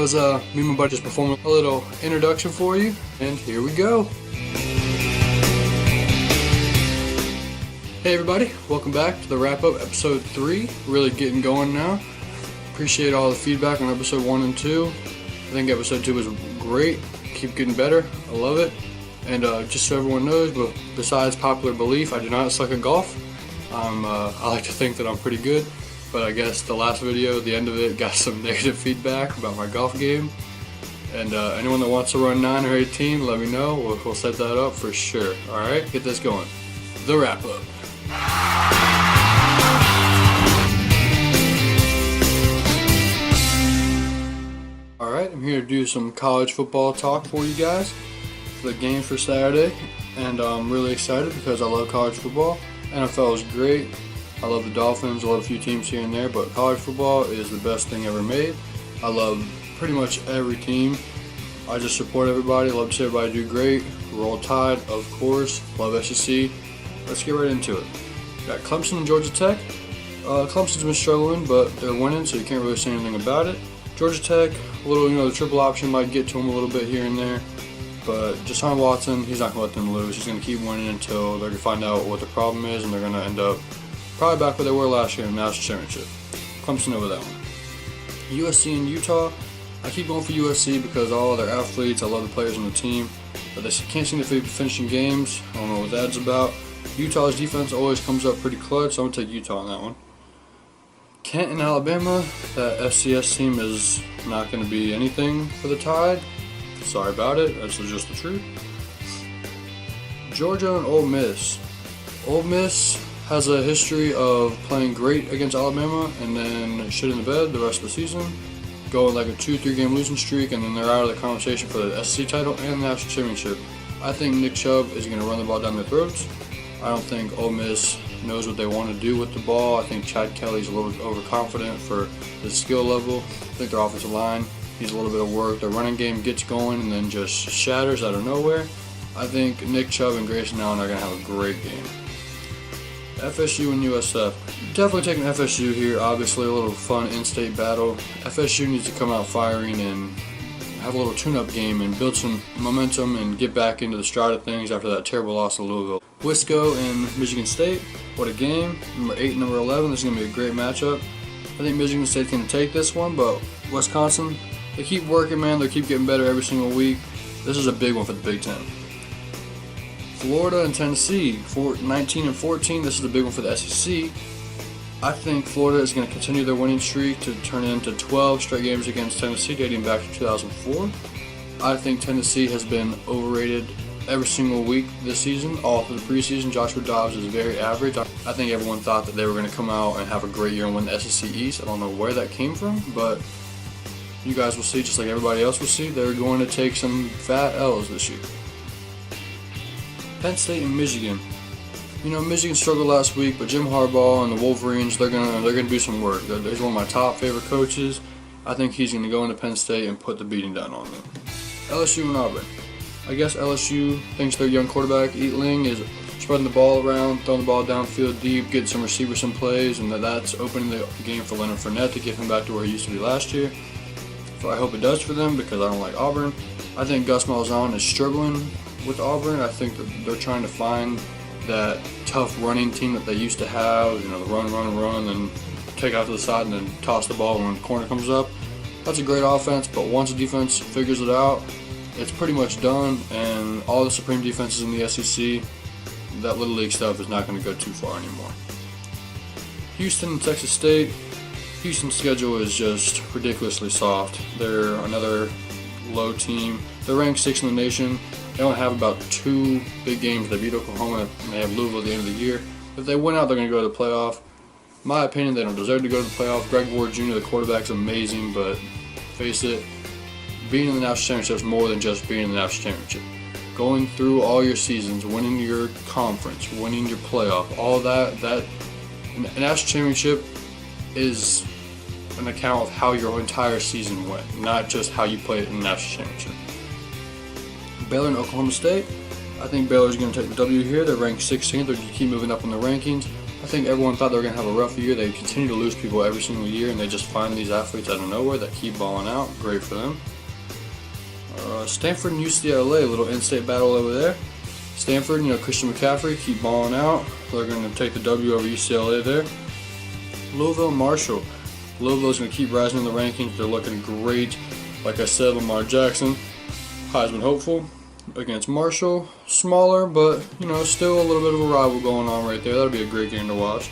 was me and my buddy just performing a little introduction for you, and here we go. Hey everybody, welcome back to the WrapUp episode 3. Really getting going now. Appreciate all the feedback on episode 1 and 2. I think episode 2 was great. Keep getting better. I love it. And just so everyone knows, but besides popular belief, I do not suck at golf. I like to think that I'm pretty good, but I guess the last video, the end of it, got some negative feedback about my golf game. And anyone that wants to run 9 or 18, let me know. We'll set that up for sure. Alright, get this going. The WrapUp. Alright, I'm here to do some college football talk for you guys. The games for Saturday, and I'm really excited because I love college football. NFL is great. I love the Dolphins. I love a few teams here and there, but college football is the best thing ever made. I love pretty much every team. I just support everybody. Love to see everybody do great. Roll Tide, of course. Love SEC. Let's get right into it. Got Clemson and Georgia Tech. Clemson's been struggling, but they're winning, so you can't really say anything about it. Georgia Tech, a little, the triple option might get to them a little bit here and there. But Deshaun Watson, he's not going to let them lose. He's going to keep winning until they're going to find out what the problem is, and they're going to end up probably back where they were last year in the national championship. Clemson over that one. USC and Utah. I keep going for USC because all their athletes, I love the players on the team, but they can't seem to finish in games. I don't know what that's about. Utah's defense always comes up pretty clutch, so I'm going to take Utah on that one. Kent and Alabama, that FCS team is not going to be anything for the Tide. Sorry about it, that's just the truth. Georgia and Ole Miss. Ole Miss has a history of playing great against Alabama and then shit in the bed the rest of the season. Going like a 2-3 game losing streak, and then they're out of the conversation for the SEC title and the national championship. I think Nick Chubb is going to run the ball down their throats. I don't think Ole Miss knows what they want to do with the ball. I think Chad Kelly's a little bit overconfident for his skill level. I think their offensive line needs a little bit of work. Their running game gets going and then just shatters out of nowhere. I think Nick Chubb and Grayson Allen are going to have a great game. FSU and USF. Definitely taking FSU here. Obviously a little fun in-state battle. FSU needs to come out firing and have a little tune-up game and build some momentum and get back into the stride of things after that terrible loss to Louisville. Wisco and Michigan State. What a game. Number 8 and number 11. This is going to be a great matchup. I think Michigan State's going to take this one, but Wisconsin, they keep working, man. They keep getting better every single week. This is a big one for the Big Ten. Florida and Tennessee, 19 and 14. This is the big one for the SEC. I think Florida is going to continue their winning streak to turn into 12 straight games against Tennessee dating back to 2004. I think Tennessee has been overrated every single week this season, all through the preseason. Joshua Dobbs is very average. I think everyone thought that they were going to come out and have a great year and win the SEC East. I don't know where that came from, but you guys will see, just like everybody else will see, they're going to take some fat L's this year. Penn State and Michigan. Michigan struggled last week, but Jim Harbaugh and the Wolverines, they're gonna do some work. He's one of my top favorite coaches. I think he's gonna go into Penn State and put the beating down on them. LSU and Auburn. I guess LSU thinks their young quarterback Eatling is spreading the ball around, throwing the ball downfield deep, getting some receivers some plays, and that's opening the game for Leonard Fournette to get him back to where he used to be last year. So I hope it does for them because I don't like Auburn. I think Gus Malzahn is struggling with Auburn. I think that they're trying to find that tough running team that they used to have, the run, and take out to the side and then toss the ball when the corner comes up. That's a great offense, but once the defense figures it out, it's pretty much done, and all the supreme defenses in the SEC, that Little League stuff is not going to go too far anymore. Houston and Texas State. Houston's schedule is just ridiculously soft. They're another low team. They're ranked 6th in the nation. They only have about 2 big games. They beat Oklahoma and they have Louisville at the end of the year. If they win out, they're going to go to the playoff. In my opinion, they don't deserve to go to the playoff. Greg Ward Jr., the quarterback's amazing, but face it, being in the national championship is more than just being in the national championship. Going through all your seasons, winning your conference, winning your playoff, all that a national championship is an account of how your entire season went, not just how you played in the national championship. Baylor and Oklahoma State. I think Baylor's going to take the W here. They're ranked 16th. They're going to keep moving up in the rankings. I think everyone thought they were going to have a rough year. They continue to lose people every single year, and they just find these athletes out of nowhere that keep balling out. Great for them. Stanford and UCLA, a little in-state battle over there. Stanford, Christian McCaffrey, keep balling out. They're going to take the W over UCLA there. Louisville and Marshall. Louisville's going to keep rising in the rankings. They're looking great. Like I said, Lamar Jackson, Heisman hopeful. Against Marshall, smaller, but still a little bit of a rival going on right there. That'll be a great game to watch.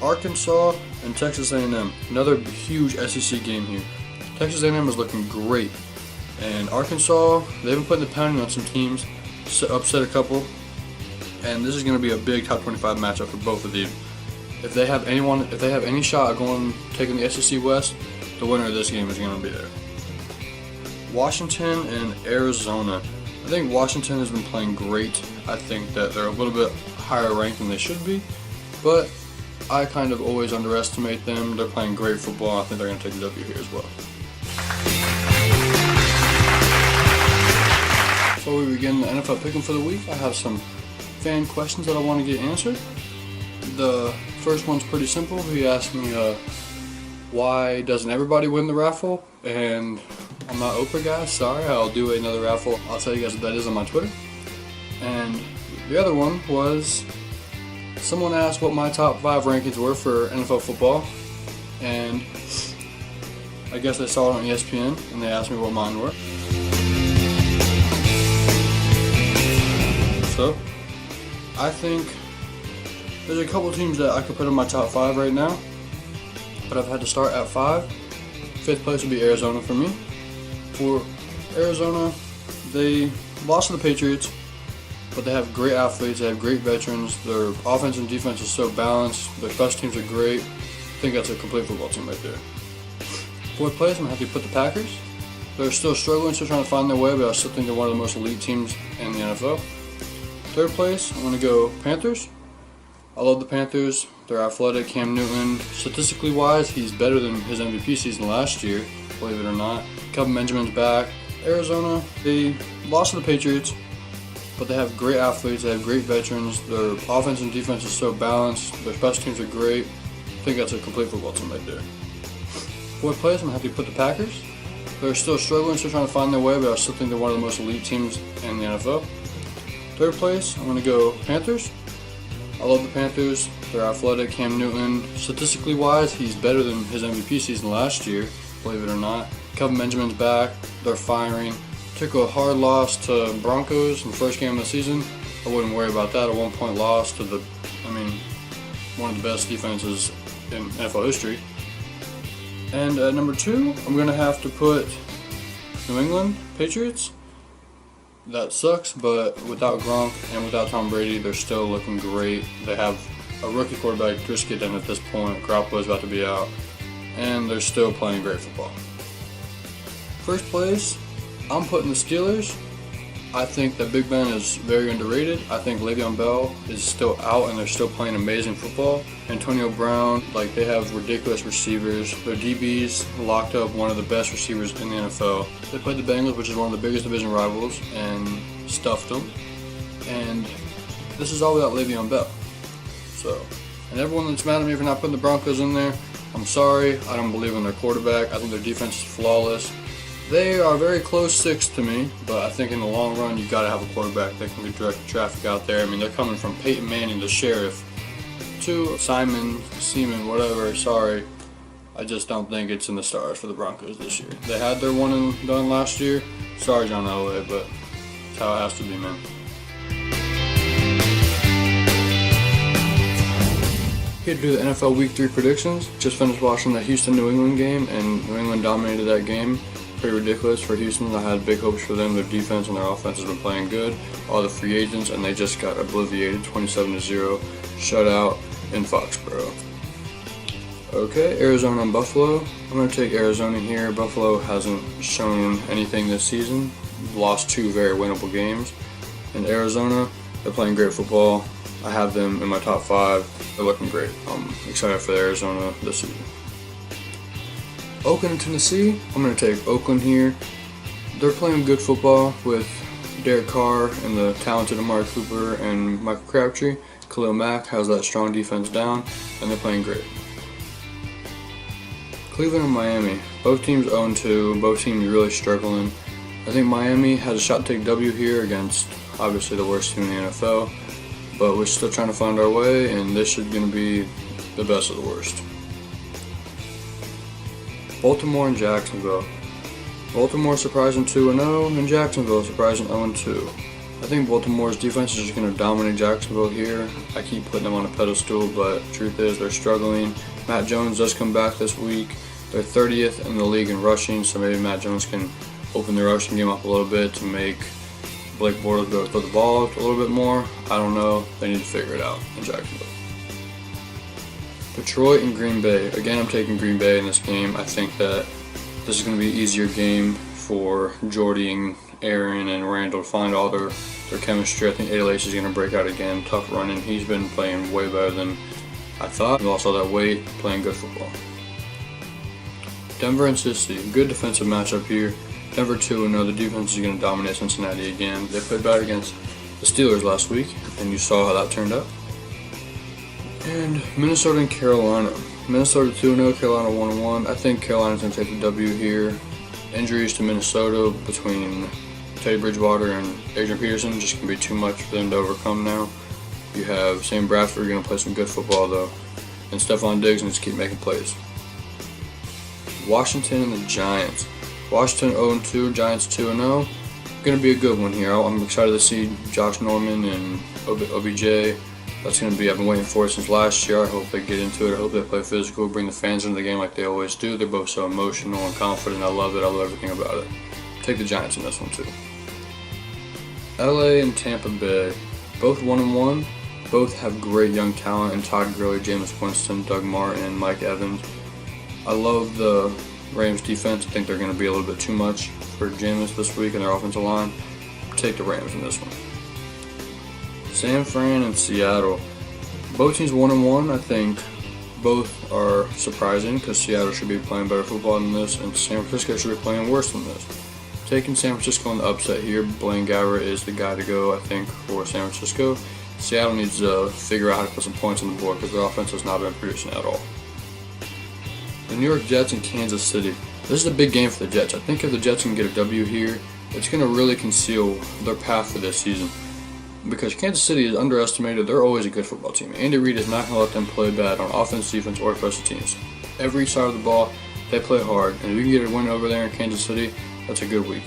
Arkansas and Texas A&M, another huge SEC game here. Texas A&M is looking great, and Arkansas, they've been putting the pounding on some teams, upset a couple, and this is going to be a big top 25 matchup for both of them. If they have any shot at taking the SEC West, the winner of this game is going to be there. Washington and Arizona. I think Washington has been playing great. I think that they're a little bit higher ranked than they should be, but I kind of always underestimate them. They're playing great football. I think they're going to take the W here as well. Before we begin the NFL pick'em for the week, I have some fan questions that I want to get answered. The first one's pretty simple. He asked me, why doesn't everybody win the raffle? And I'm not Oprah, guys. Sorry, I'll do another raffle. I'll tell you guys what that is on my Twitter. And the other one was, someone asked what my top 5 rankings were for NFL football, and I guess they saw it on ESPN, and they asked me what mine were. So, I think there's a couple teams that I could put in my top 5 right now, but I've had to start at 5. 5th place would be Arizona for me. For Arizona, they lost to the Patriots, but they have great athletes, they have great veterans, their offense and defense is so balanced, their special teams are great. I think that's a complete football team right there. 4th place, I'm happy to put the Packers. They're still struggling, still trying to find their way, but I still think they're one of the most elite teams in the NFL. 3rd place, I'm going to go Panthers. I love the Panthers. They're athletic. Cam Newton, statistically wise, he's better than his MVP season last year, believe it or not. Kelvin Benjamin's back. Arizona, they lost to the Patriots, but they have great athletes, they have great veterans, their offense and defense is so balanced, their special teams are great. I think that's a complete football team right there. 4th place, I'm happy to put the Packers. They're still struggling, still trying to find their way, but I still think they're one of the most elite teams in the NFL. 3rd place, I'm going to go Panthers. I love the Panthers. They're athletic. Cam Newton, statistically wise, he's better than his MVP season last year, believe it or not. Kelvin Benjamin's back. They're firing. Took a hard loss to Broncos in the first game of the season. I wouldn't worry about that. A 1-point loss to one of the best defenses in NFL history. And at number 2, I'm going to have to put New England Patriots. That sucks, but without Gronk and without Tom Brady, they're still looking great. They have a rookie quarterback, Driscoll, at this point. Garoppolo's about to be out, and they're still playing great football. 1st place, I'm putting the Steelers. I think that Big Ben is very underrated. I think Le'Veon Bell is still out, and they're still playing amazing football. Antonio Brown, they have ridiculous receivers. Their DBs locked up one of the best receivers in the NFL. They played the Bengals, which is one of the biggest division rivals, and stuffed them. And this is all without Le'Veon Bell. So, and everyone that's mad at me for not putting the Broncos in there, I'm sorry. I don't believe in their quarterback. I think their defense is flawless. They are very close 6 to me, but I think in the long run, you've got to have a quarterback that can direct the traffic out there. They're coming from Peyton Manning, the sheriff, to Simon, Seaman, whatever. Sorry. I just don't think it's in the stars for the Broncos this year. They had their one and done last year. Sorry, John Elway, but it's how it has to be, man. Here to do the NFL Week 3 predictions. Just finished watching the Houston-New England game, and New England dominated that game. Pretty ridiculous for Houston. I had big hopes for them. Their defense and their offense has been playing good. All the free agents, and they just got obliterated 27-0 shutout in Foxborough. Okay, Arizona and Buffalo. I'm going to take Arizona here. Buffalo hasn't shown anything this season. Lost 2 very winnable games. And Arizona, they're playing great football. I have them in my top 5. They're looking great. I'm excited for Arizona this season. Oakland and Tennessee, I'm going to take Oakland here. They're playing good football with Derek Carr and the talented Amari Cooper and Michael Crabtree. Khalil Mack has that strong defense down, and they're playing great. Cleveland and Miami, both teams 0-2, both teams really struggling. I think Miami has a shot to take W here against obviously the worst team in the NFL, but we're still trying to find our way, and this is going to be the best of the worst. Baltimore and Jacksonville. Baltimore surprising 2-0, and Jacksonville surprising 0-2. I think Baltimore's defense is just going to dominate Jacksonville here. I keep putting them on a pedestal, but the truth is they're struggling. Matt Jones does come back this week. They're 30th in the league in rushing, so maybe Matt Jones can open the rushing game up a little bit to make Blake Bortles go throw the ball a little bit more. I don't know. They need to figure it out in Jacksonville. Detroit and Green Bay. Again, I'm taking Green Bay in this game. I think that this is going to be an easier game for Jordy and Aaron and Randall to find all their chemistry. I think Lace is going to break out again. Tough running. He's been playing way better than I thought. He lost all that weight, playing good football. Denver and Cincinnati. Good defensive matchup here. Denver 2-0. The defense is going to dominate Cincinnati again. They played bad against the Steelers last week, and you saw how that turned out. And Minnesota and Carolina. Minnesota 2-0, Carolina 1-1. I think Carolina's going to take the W here. Injuries to Minnesota between Teddy Bridgewater and Adrian Peterson just going to be too much for them to overcome now. You have Sam Bradford going to play some good football though, and Stephon Diggs needs to keep making plays. Washington and the Giants. Washington 0-2, Giants 2-0. Going to be a good one here. I'm excited to see Josh Norman and OBJ. That's going to be, I've been waiting for it since last year. I hope they get into it. I hope they play physical, bring the fans into the game like they always do. They're both so emotional and confident. I love it. I love everything about it. Take the Giants in this one too. LA and Tampa Bay. Both 1-1. Both have great young talent in Todd Gurley, Jameis Winston, Doug Martin, and Mike Evans. I love the Rams defense. I think they're going to be a little bit too much for Jameis this week in their offensive line. Take the Rams in this one. San Fran and Seattle. Both teams 1-1. I think both are surprising because Seattle should be playing better football than this, and San Francisco should be playing worse than this. Taking San Francisco on the upset here. Blaine Gabbert is the guy to go, I think, for San Francisco. Seattle needs to figure out how to put some points on the board because their offense has not been producing at all. The New York Jets and Kansas City. This is a big game for the Jets. I think if the Jets can get a W here, it's going to really conceal their path for this season. Because Kansas City is underestimated, they're always a good football team. Andy Reid is not going to let them play bad on offense, defense, or special teams. Every side of the ball, they play hard. And if we can get a win over there in Kansas City, that's a good week.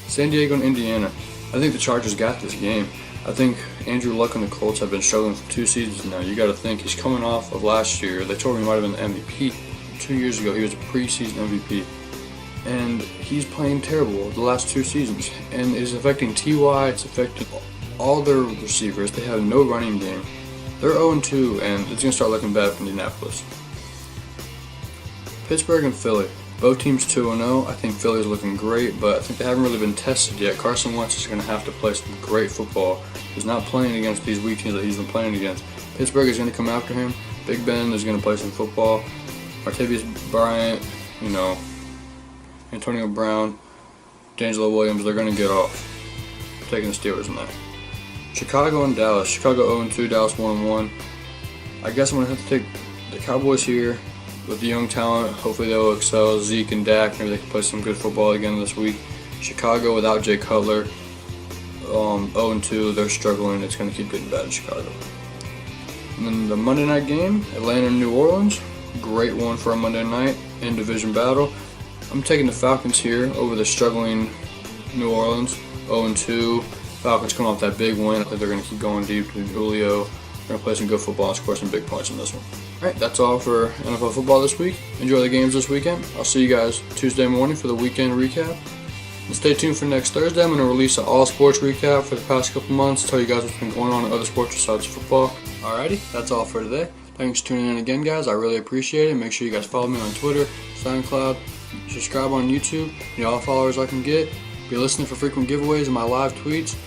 San Diego and Indiana. I think the Chargers got this game. I think Andrew Luck and the Colts have been struggling for 2 seasons now. You got to think he's coming off of last year. They told him he might have been the MVP. 2 years ago, he was a preseason MVP. And he's playing terrible the last 2 seasons. And it's affecting T.Y., it's affecting all their receivers. They have no running game. They're 0-2, and it's going to start looking bad for Indianapolis. Pittsburgh and Philly. Both teams 2-0. I think Philly's looking great, but I think they haven't really been tested yet. Carson Wentz is going to have to play some great football. He's not playing against these weak teams that he's been playing against. Pittsburgh is going to come after him. Big Ben is going to play some football. Martavis Bryant, Antonio Brown, D'Angelo Williams, they're going to get off. Taking the Steelers in that. Chicago and Dallas. Chicago 0-2, Dallas 1-1. I guess I'm going to have to take the Cowboys here with the young talent. Hopefully they'll excel. Zeke and Dak, maybe they can play some good football again this week. Chicago without Jay Cutler, 0-2, they're struggling. It's going to keep getting bad in Chicago. And then the Monday night game, Atlanta and New Orleans. Great one for a Monday night in division battle. I'm taking the Falcons here over the struggling New Orleans, 0-2. Falcons come off that big win. I think they're going to keep going deep to Julio. They're going to play some good football and score some big points in this one. Alright, that's all for NFL football this week. Enjoy the games this weekend. I'll see you guys Tuesday morning for the weekend recap. And stay tuned for next Thursday. I'm going to release an all-sports recap for the past couple months, tell you guys what's been going on in other sports besides football. Alrighty, that's all for today. Thanks for tuning in again, guys. I really appreciate it. Make sure you guys follow me on Twitter, SoundCloud, subscribe on YouTube. All followers I can get. Be listening for frequent giveaways and my live tweets.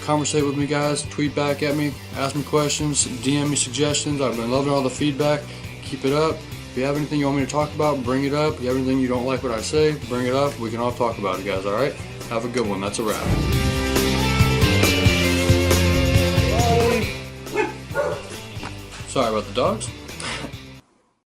Conversate with me, guys. Tweet back at me. Ask me questions. DM me suggestions. I've been loving all the feedback. Keep it up. If you have anything you want me to talk about, bring it up. If you have anything you don't like what I say, bring it up. We can all talk about it, guys. Alright? Have a good one. That's a wrap. Sorry about the dogs.